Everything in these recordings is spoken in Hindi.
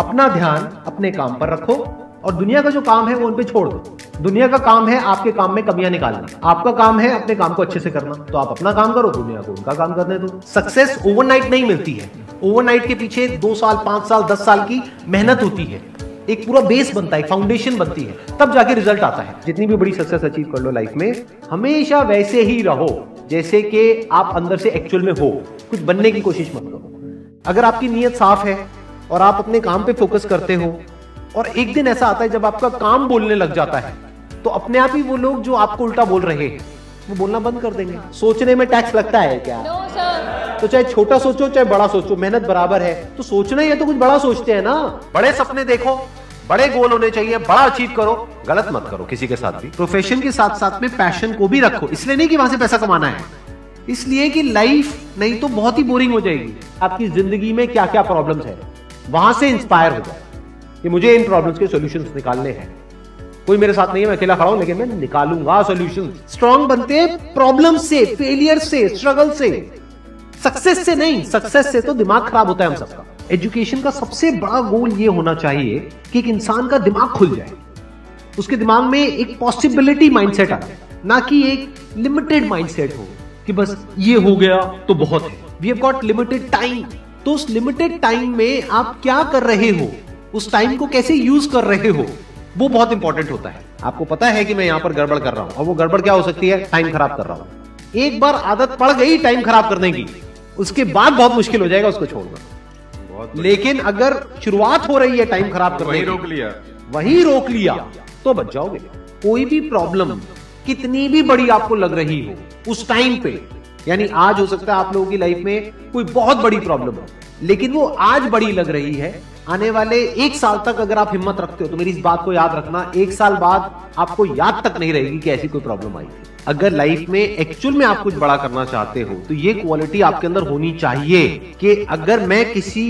अपना ध्यान अपने काम पर रखो और दुनिया का जो काम है वो उन पे छोड़ दो। दुनिया का काम है आपके काम में कमियां निकालना, आपका काम है अपने काम को अच्छे से करना। तो आप अपना काम करो, दुनिया को उनका काम करने दो। सक्सेस ओवरनाइट नहीं मिलती है। ओवरनाइट के पीछे 2 साल, 5 साल, 10 साल की मेहनत होती है। एक पूरा बेस बनता है, फाउंडेशन बनती है, तब जाके रिजल्ट आता है। जितनी भी बड़ी सक्सेस अचीव कर लो लाइफ में, हमेशा वैसे ही रहो जैसे कि आप अंदर से एक्चुअल में हो। कुछ बनने की कोशिश मत करो। अगर आपकी नीयत साफ है और आप अपने काम पे फोकस करते हो और एक दिन ऐसा आता है जब आपका काम बोलने लग जाता है, तो अपने आप ही वो लोग जो आपको उल्टा बोल रहे हैं वो बोलना बंद कर देंगे। सोचने में टैक्स लगता है क्या? No, sir. तो चाहे छोटा सोचो चाहे बड़ा सोचो, मेहनत बराबर है। तो सोचना ही है तो कुछ बड़ा सोचते हैं ना। बड़े सपने देखो, बड़े गोल होने चाहिए, बड़ा अचीव करो, गलत मत करो किसी के साथ भी। प्रोफेशन के साथ साथ में पैशन को भी रखो। इसलिए नहीं कि वहां से पैसा कमाना है, इसलिए कि लाइफ नहीं तो बहुत ही बोरिंग हो जाएगी। आपकी जिंदगी में क्या क्या प्रॉब्लम्स है, वहां से इंस्पायर हो जाए कि मुझे इन प्रॉब्लम्स के सॉल्यूशंस निकालने हैं। कोई मेरे साथ नहीं है, मैं अकेला खड़ा हूं, लेकिन मैं निकालूंगा सॉल्यूशन। स्ट्रांग बनते हैं प्रॉब्लम से, फेलियर से, स्ट्रगल से, सक्सेस से नहीं। सक्सेस से तो दिमाग खराब होता है हम सबका। एजुकेशन का सबसे बड़ा गोल ये होना चाहिए कि एक इंसान का दिमाग खुल जाए, उसके दिमाग में एक पॉसिबिलिटी माइंडसेट आए, ना कि एक लिमिटेड माइंडसेट हो कि बस ये हो गया तो बहुत है। We have got limited time. तो उस लिमिटेड टाइम में आप क्या कर रहे हो, उस टाइम को कैसे यूज कर रहे हो, वो बहुत इंपॉर्टेंट होता है। आपको पता है कि मैं यहां पर गड़बड़ कर रहा हूं, और वो गड़बड़ क्या हो सकती है? टाइम खराब कर रहा हूं। एक बार आदत पड़ गई टाइम खराब करने की, उसके बाद बहुत मुश्किल हो जाएगा उसको छोड़ना। लेकिन अगर शुरुआत हो रही है टाइम खराब करने की, वही रोक लिया तो बच जाओगे। कोई भी प्रॉब्लम कितनी भी बड़ी आपको लग रही हो उस टाइम पे, यानी आज हो सकता है आप लोगों की लाइफ में कोई बहुत बड़ी प्रॉब्लम हो, लेकिन वो आज बड़ी लग रही है, आने वाले 1 साल तक अगर आप हिम्मत रखते हो तो मेरी इस बात को याद रखना, 1 साल बाद आपको याद तक नहीं रहेगी कि ऐसी कोई प्रॉब्लम आई थी। अगर लाइफ में एक्चुअल में आप कुछ बड़ा करना चाहते हो तो ये क्वालिटी आपके अंदर होनी चाहिए कि अगर मैं किसी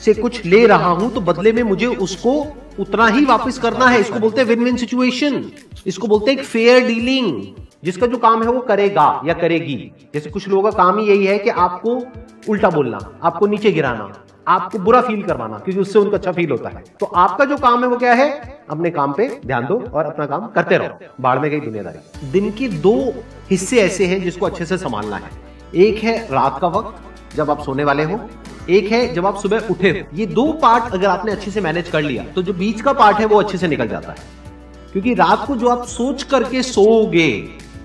से कुछ ले रहा हूं तो बदले में मुझे उसको उतना ही वापस करना है। इसको बोलते हैं विन विन सिचुएशन, इसको बोलते हैं फेयर डीलिंग। जिसका जो काम है वो करेगा या करेगी। जैसे कुछ लोगों का काम ही यही है कि आपको उल्टा बोलना, आपको नीचे गिराना, आपको बुरा फील करवाना, क्योंकि उससे उनको अच्छा फील होता है। तो आपका जो काम है वो क्या है? अपने काम पे ध्यान दो और अपना काम करते रहो। बाढ़ में गई दुनियादारी। दिन के 2 हिस्से ऐसे हैं जिसको अच्छे से संभालना है। एक है रात का वक्त जब आप सोने वाले हो, एक है जब आप सुबह उठे हो। ये 2 पार्ट अगर आपने अच्छे से मैनेज कर लिया तो जो बीच का पार्ट है वो अच्छे से निकल जाता है। क्योंकि रात को जो आप सोच करके सोओगे,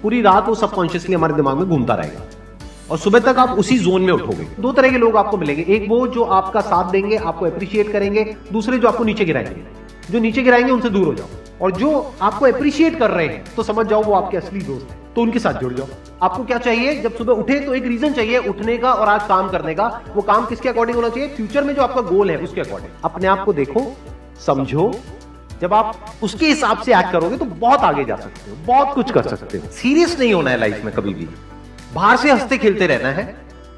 पूरी रात वो सबकॉन्शियसली हमारे दिमाग में घूमता रहेगा और सुबह तक आप उसी जोन में उठोगे। 2 तरह के लोग आपको मिलेंगे, एक वो जो आपका साथ देंगे, आपको अप्रिशिएट करेंगे, दूसरे जो आपको नीचे गिराएंगे। जो नीचे गिराएंगे उनसे दूर हो जाओ, और जो आपको अप्रिशिएट कर रहे हैं तो समझ जाओ वो आपके असली दोस्त हैं, तो उनके साथ जुड़ जाओ। आपको क्या चाहिए? जब सुबह उठे तो एक रीजन चाहिए उठने का और आज काम करने का। वो काम किसके अकॉर्डिंग होना चाहिए? फ्यूचर में जो आपका गोल है उसके अकॉर्डिंग। अपने आप को देखो, समझो। जब आप उसके हिसाब से एक्ट करोगे तो बहुत आगे जा सकते हो, बहुत कुछ कर सकते हो। सीरियस नहीं होना है लाइफ में कभी भी। बाहर से हंसते खेलते रहना है,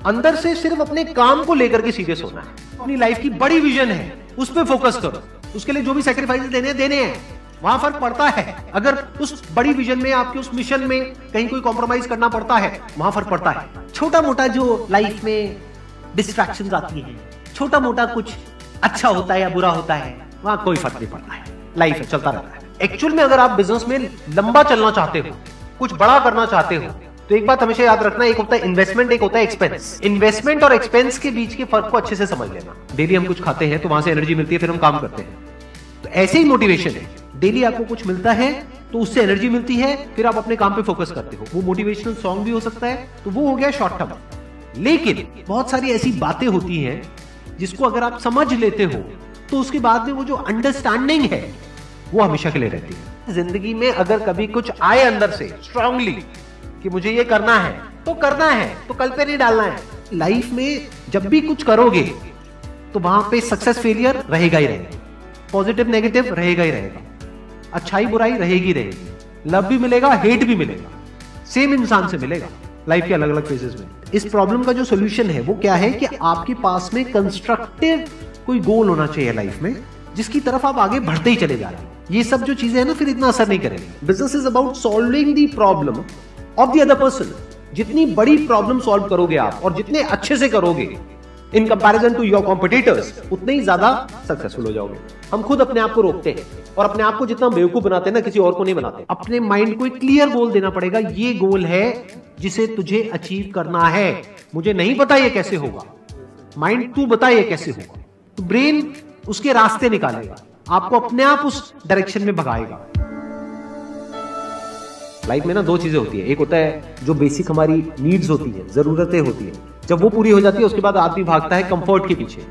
अंदर से सिर्फ अपने काम को लेकर के सीरियस होना है। अपनी लाइफ की बड़ी विजन है, उस पर फोकस करो। उसके लिए जो भी सैक्रिफाइस देने हैं, वहां फर्क पड़ता है। अगर उस बड़ी विजन में, आपके उस मिशन में कहीं कोई कॉम्प्रोमाइज करना पड़ता है, वहां फर्क पड़ता है। छोटा मोटा जो लाइफ में डिस्ट्रैक्शंस आती है, छोटा मोटा कुछ अच्छा होता है या बुरा होता है, वहां कोई फर्क नहीं पड़ता है। लाइफ है, चलता रहता है। एक्चुअल में अगर आप बिजनेस में लंबा चलना चाहते हो, कुछ बड़ा करना चाहते हो, तो एक बात हमेशा याद रखना, एक होता है इन्वेस्टमेंट, एक होता है एक्सपेंस। इन्वेस्टमेंट और एक्सपेंस के बीच के फर्क को अच्छे से समझ लेना। डेली हम कुछ खाते हैं तो वहां से एनर्जी मिलती है, फिर हम काम करते हैं। तो ऐसे ही मोटिवेशन है, डेली आपको कुछ मिलता है तो उससे एनर्जी मिलती है, फिर आप अपने काम पे फोकस करते हो। वो मोटिवेशनल सॉन्ग भी हो सकता है, तो वो हो गया शॉर्ट टर्म। लेकिन बहुत सारी ऐसी बातें होती हैं जिसको अगर आप समझ लेते हो तो उसके बाद में वो जो अंडरस्टैंडिंग है वो हमेशा के लिए रहती है। जिंदगी में अगर कभी कुछ आए अंदर से स्ट्रांगली कि मुझे ये करना है तो करना है, तो कल पे नहीं डालना है। लाइफ में जब भी कुछ करोगे तो वहां पे सक्सेस फेलियर रहेगा ही रहेगा, पॉजिटिव नेगेटिव रहेगा ही रहेगा, अच्छाई बुराई रहेगी रहेगी, लव भी मिलेगा, हेट भी मिलेगा, सेम इंसान से मिलेगा लाइफ के अलग अलग फेजेस में। इस प्रॉब्लम का जो सोल्यूशन है वो क्या है कि आपके पास में कंस्ट्रक्टिव कोई गोल होना चाहिए लाइफ में, जिसकी तरफ आप आगे बढ़ते ही चले जा रहे हैं। ये सब जो चीजें हैं ना, फिर इतना असर नहीं करेंगी। Business is about solving the problem of the other person. जितनी बड़ी प्रॉब्लम सॉल्व करोगे आप और जितने अच्छे से करोगे, in comparison to your competitors, उतने ही ज्यादा सक्सेसफुल हो जाओगे। हम खुद अपने आप को रोकते हैं और अपने आप को जितना बेवकूफ बनाते हैं ना, किसी और को नहीं बनाते। अपने माइंड को एक क्लियर गोल देना पड़ेगा, ये गोल है जिसे तुझे अचीव करना है। मुझे नहीं पता ये कैसे होगा, माइंड तू बता ये कैसे होगा, तो ब्रेन उसके रास्ते निकालेगा, आपको अपने आप उस डायरेक्शन में भगाएगा। लाइफ में ना दो चीजें होती है, एक होता है जो बेसिक हमारी नीड्स होती है, जरूरतें होती है, जब वो पूरी हो जाती है उसके बाद आदमी भागता है कंफर्ट के पीछे।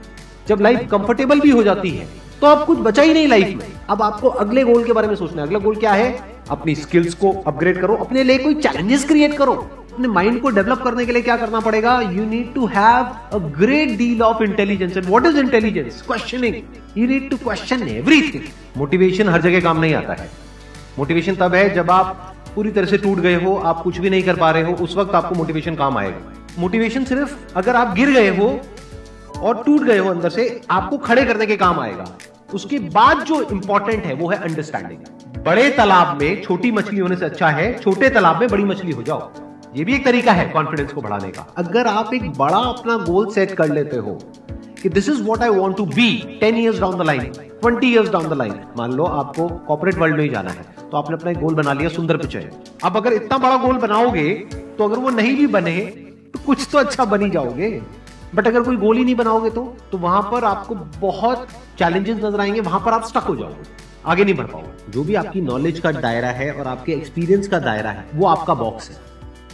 जब लाइफ कंफर्टेबल भी हो जाती है तो अब कुछ बचा ही नहीं लाइफ में। अब आपको अगले गोल के बारे में सोचना है। अगला गोल क्या है? अपनी स्किल्स को अपग्रेड करो, अपने लिए कोई चैलेंजेस क्रिएट करो। अपने माइंड को डेवलप करने के लिए क्या करना पड़ेगा? You need to have a great deal of intelligence. And what is intelligence? Questioning. You need to question everything. Motivation हर जगह काम नहीं आता है। मोटिवेशन तब है जब आप पूरी तरह से टूट गए हो, आप कुछ भी नहीं कर पा रहे हो, उस वक्त आपको मोटिवेशन काम आएगा। मोटिवेशन सिर्फ अगर आप गिर गए हो और टूट गए हो अंदर से, आपको खड़े करने के काम आएगा। उसके बाद जो इंपॉर्टेंट है वो है अंडरस्टैंडिंग। बड़े तालाब में छोटी मछली होने से अच्छा है छोटे तालाब में बड़ी मछली हो जाओ। ये भी एक तरीका है कॉन्फिडेंस को बढ़ाने का। अगर आप एक बड़ा अपना गोल सेट कर लेते हो कि this is what I want to be 10 years down the line, 20 years down the line. मान लो आपको कॉर्पोरेट वर्ल्ड में ही जाना है, तो आपने अपना एक गोल बना लिया सुंदर पिचाई। अब अगर इतना बड़ा गोल बनाओगे तो अगर वो नहीं भी बने तो कुछ तो अच्छा बन ही जाओगे। बट अगर कोई गोल ही नहीं बनाओगे तो वहां पर आपको बहुत चैलेंजेस नजर आएंगे, वहां पर आप स्टक हो जाओगे, आगे नहीं बढ़ पाओगे। जो भी आपकी नॉलेज का दायरा है और आपके एक्सपीरियंस का दायरा है वो आपका बॉक्स है।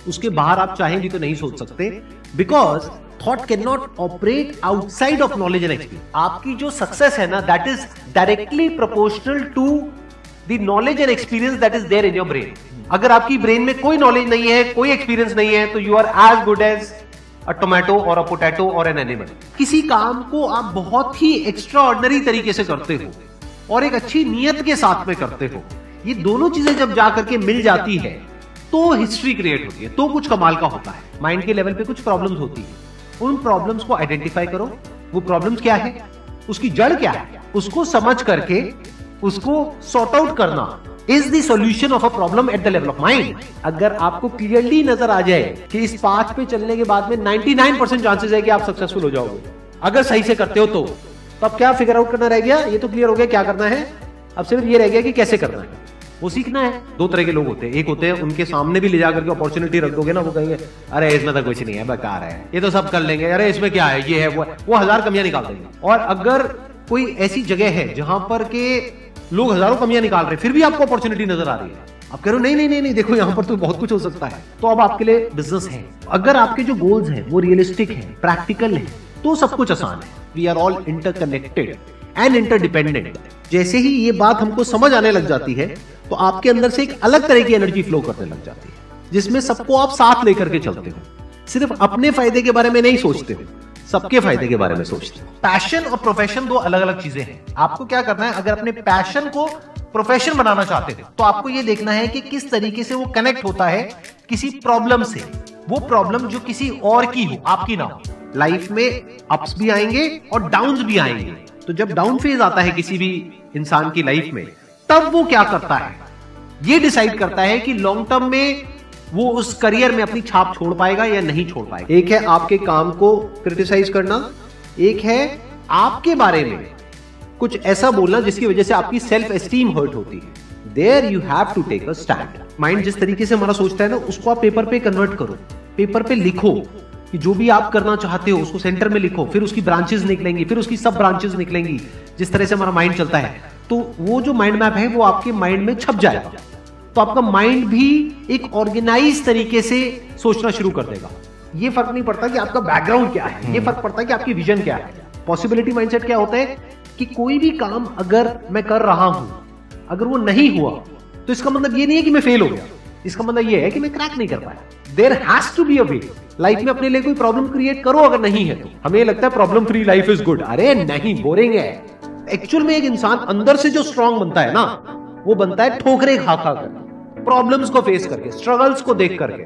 उसके बाहर आप चाहेंगे तो नहीं सोच सकते, because thought can not operate outside of knowledge and experience. आपकी जो सक्सेस है ना, that is directly proportional to the knowledge and experience that is there in your brain. अगर आपकी ब्रेन में कोई नॉलेज नहीं है, कोई एक्सपीरियंस नहीं है, तो you are as good as a tomato और अ पोटैटो और एन एनिमल। किसी काम को आप बहुत ही एक्स्ट्रा ऑर्डिनरी तरीके से करते हो और एक अच्छी नीयत के साथ में करते हो, ये दोनों चीजें जब जाकर के मिल जाती है तो हिस्ट्री क्रिएट होती है, तो कुछ कमाल का होता है। माइंड के लेवल पे कुछ प्रॉब्लम्स होती है, उन प्रॉब्लम्स को आइडेंटिफाई करो। वो प्रॉब्लम्स क्या है, उसकी जड़ क्या है, उसको समझ करके उसको सॉर्ट आउट करना is the solution of a problem at the level of mind. अगर आपको क्लियरली नजर आ जाए कि इस पाथ पे चलने के बाद में 99% चांसेस है कि आप सक्सेसफुल हो जाओगे अगर सही से करते हो, तो अब क्या फिगर आउट करना रह गया? ये तो क्लियर हो गया क्या करना है, अब सिर्फ ये रह गया कि कैसे करना है, वो सीखना है। दो तरह के लोग होते हैं, एक होते हैं उनके सामने भी ले जाकर के अपॉर्चुनिटी रख दोगे ना, वो कहेंगे अरे इसमें तो कुछ नहीं है, बेकार है, ये तो सब कर लेंगे, अरे इसमें क्या है, ये है वो 1000 कमियां निकाल देंगे। और अगर कोई ऐसी जगह है जहां पर के लोग हजारों कमियां निकाल रहे हैं फिर भी आपको अपॉर्चुनिटी नजर आ रही है, आप कह रहे हो नहीं देखो यहाँ पर तो बहुत कुछ हो सकता है, तो अब आपके लिए बिजनेस है। अगर आपके जो गोल्स हैं वो रियलिस्टिक है, प्रैक्टिकल है, तो सब कुछ आसान है। We are all interconnected and interdependent. जैसे ही ये बात हमको समझ आने लग जाती है तो आपके अंदर से एक अलग तरह की एनर्जी फ्लो करने लग जाती है, जिसमें सबको आप साथ लेकर के चलते हो। सिर्फ अपने फायदे के बारे में नहीं सोचते हो, सबके फायदे के बारे में सोचते हो। पैशन और प्रोफेशन दो अलग अलग चीजें हैं। आपको क्या करना है, अगर अपने पैशन को प्रोफेशन बनाना चाहते हो तो आपको यह देखना है कि किस तरीके से वो कनेक्ट होता है किसी प्रॉब्लम से, वो प्रॉब्लम जो किसी और की हो, आपकी ना हो। लाइफ में अप्स भी आएंगे और डाउन्स भी आएंगे, तो जब डाउन फेज आता है किसी भी इंसान की लाइफ में, तब वो क्या करता है, ये डिसाइड करता है कि लॉन्ग टर्म में वो उस करियर में अपनी छाप छोड़ पाएगा या नहीं छोड़ पाएगा। एक है आपके काम को क्रिटिसाइज करना, एक है आपके बारे में कुछ ऐसा बोलना जिसकी वजह से आपकी सेल्फ एस्टीम हर्ट होती है। There you have to take a stand. Mind जिस तरीके से हमारा सोचता है ना, उसको आप पेपर पे कन्वर्ट करो, पेपर पे लिखो कि जो भी आप करना चाहते हो उसको सेंटर में लिखो, फिर उसकी ब्रांचेस निकलेंगी, फिर उसकी सब ब्रांचेस निकलेंगी। जिस तरह से हमारा माइंड चलता है, तो वो जो माइंड मैप है वो आपके माइंड में छप जाएगा, तो आपका माइंड भी एक ऑर्गेनाइज तरीके से सोचना शुरू कर देगा। ये फर्क नहीं पड़ता कि आपका बैकग्राउंड क्या है, ये फर्क पड़ता है कि आपकी विजन क्या है। पॉसिबिलिटी माइंडसेट क्या होता है कि कोई भी काम अगर मैं कर रहा हूं, अगर वो नहीं हुआ तो इसका मतलब ये नहीं है कि मैं फेल हो गया, इसका मतलब ये है कि मैं क्रैक नहीं कर पाया। There has to be a way. Life में अपने लिए कोई प्रॉब्लम क्रिएट करो, अगर नहीं है तो। हमें लगता है problem free life is good, अरे नहीं, बोरिंग है। एक्चुअल में एक इंसान अंदर से जो स्ट्रांग बनता है ना, वो बनता है ठोकरे खा खा कर, प्रॉब्लम्स को फेस करके, स्ट्रगल्स को देख करके।